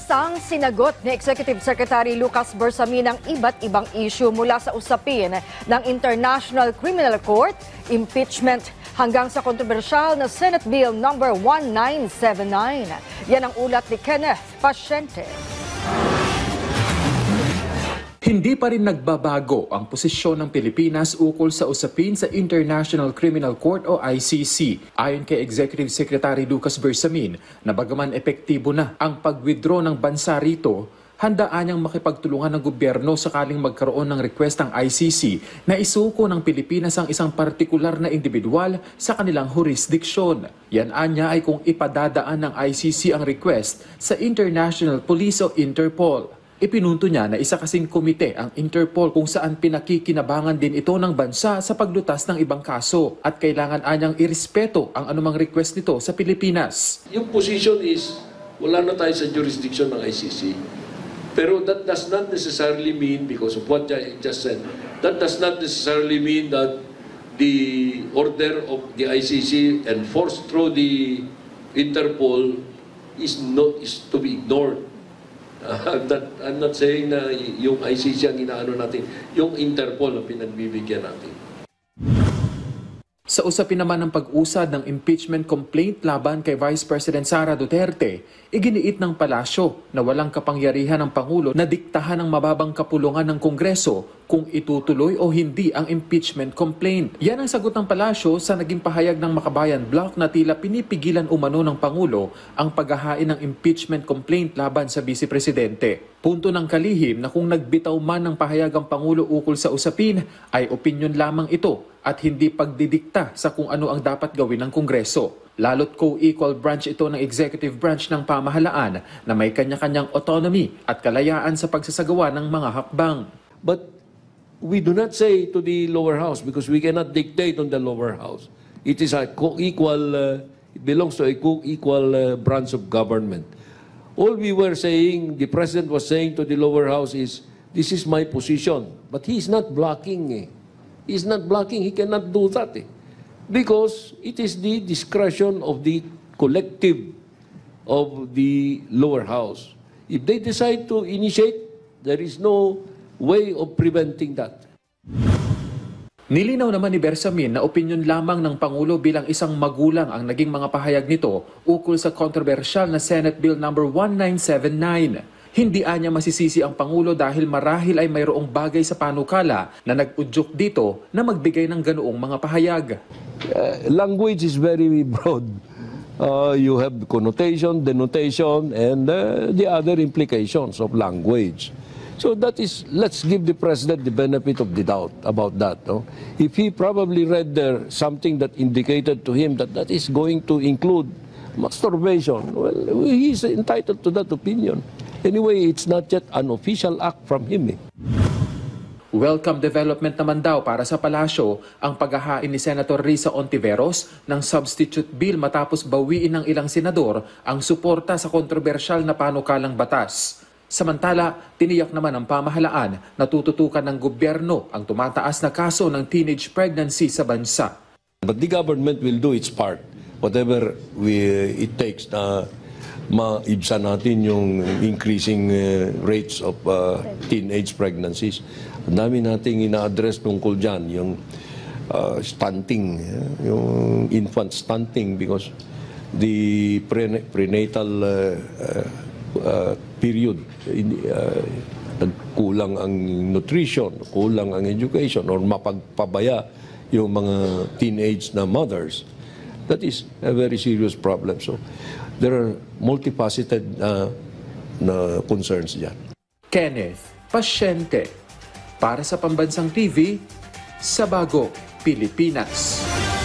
Pambansang sinagot ni Executive Secretary Lucas Bersamin ang iba't ibang issue mula sa usapin ng International Criminal Court, impeachment, hanggang sa kontrobersyal na Senate Bill No. 1979. Yan ang ulat ni Kenneth Pasyente. Hindi pa rin nagbabago ang posisyon ng Pilipinas ukol sa usapin sa International Criminal Court o ICC. Ayon kay Executive Secretary Lucas Bersamin, na bagaman epektibo na ang pag-withdraw ng bansa rito, handaan niyang makipagtulungan ng gobyerno sakaling magkaroon ng request ng ICC na isuko ng Pilipinas ang isang partikular na individual sa kanilang jurisdiksyon. Yan anya ay kung ipadadaan ng ICC ang request sa International Police o Interpol. Ipinunto niya na isa kasing komite ang Interpol kung saan pinakikinabangan din ito ng bansa sa paglutas ng ibang kaso at kailangan anyang irespeto ang anumang request nito sa Pilipinas. Yung position is wala na tayo sa jurisdiction ng ICC. Pero that does not necessarily mean, because of what I just said, that does not necessarily mean that the order of the ICC enforced through the Interpol is to be ignored. I'm not saying na yung ICC ang inaano natin, yung Interpol ang pinagbibigyan natin. Sa usapin naman ng pag-usad ng impeachment complaint laban kay Vice President Sara Duterte, iginiit ng palasyo na walang kapangyarihan ng Pangulo na diktahan ang mababang kapulungan ng Kongreso kung itutuloy o hindi ang impeachment complaint. Yan ang sagot ng palasyo sa naging pahayag ng Makabayan Bloc na tila pinipigilan umano ng Pangulo ang paghahain ng impeachment complaint laban sa Vice Presidente. Punto ng kalihim na kung nagbitaw man ng pahayag ang Pangulo ukol sa usapin ay opinyon lamang ito at hindi pagdidikta sa kung ano ang dapat gawin ng Kongreso. Lalo't co-equal branch ito ng executive branch ng pamahalaan na may kanya-kanyang autonomy at kalayaan sa pagsasagawa ng mga hakbang. But we do not say to the lower house because we cannot dictate on the lower house. It is a co-equal, it belongs to a co-equal branch of government. All we were saying, the President was saying to the lower house is, this is my position. But he is not blocking. He is not blocking. He cannot do that. Because it is the discretion of the collective of the lower house. If they decide to initiate, there is no way of preventing that. Nilinaw naman ni Bersamin na opinyon lamang ng Pangulo bilang isang magulang ang naging mga pahayag nito ukol sa kontrobersyal na Senate Bill No. 1979. Hindi anya masisisi ang Pangulo dahil marahil ay mayroong bagay sa panukala na nag-udyok dito na magbigay ng ganoong mga pahayag. Language is very broad. You have connotation, denotation, and the other implications of language. So that is, let's give the President the benefit of the doubt about that. No? If he probably read there something that indicated to him that that is going to include masturbation, well, he is entitled to that opinion. Anyway, it's not yet an official act from him. Welcome development naman daw para sa palasyo ang paghahain ni Senator Risa Ontiveros ng substitute bill matapos bawiin ng ilang senador ang suporta sa kontrobersyal na panukalang batas. Samantala, tiniyak naman ng pamahalaan na tututukan ng gobyerno ang tumataas na kaso ng teenage pregnancy sa bansa. But the government will do its part, whatever it takes na maibsan natin yung increasing rates of teenage pregnancies. Ang dami nating ina-address tungkol dyan, yung stunting, yung infant stunting because the prenatal period, kulang ang nutrition, kulang ang education, or mapagpabaya yung mga teenage na mothers. That is a very serious problem. So there are multifaceted na concerns dyan. Kenneth Pasyente para sa Pambansang TV sa Bagong Pilipinas.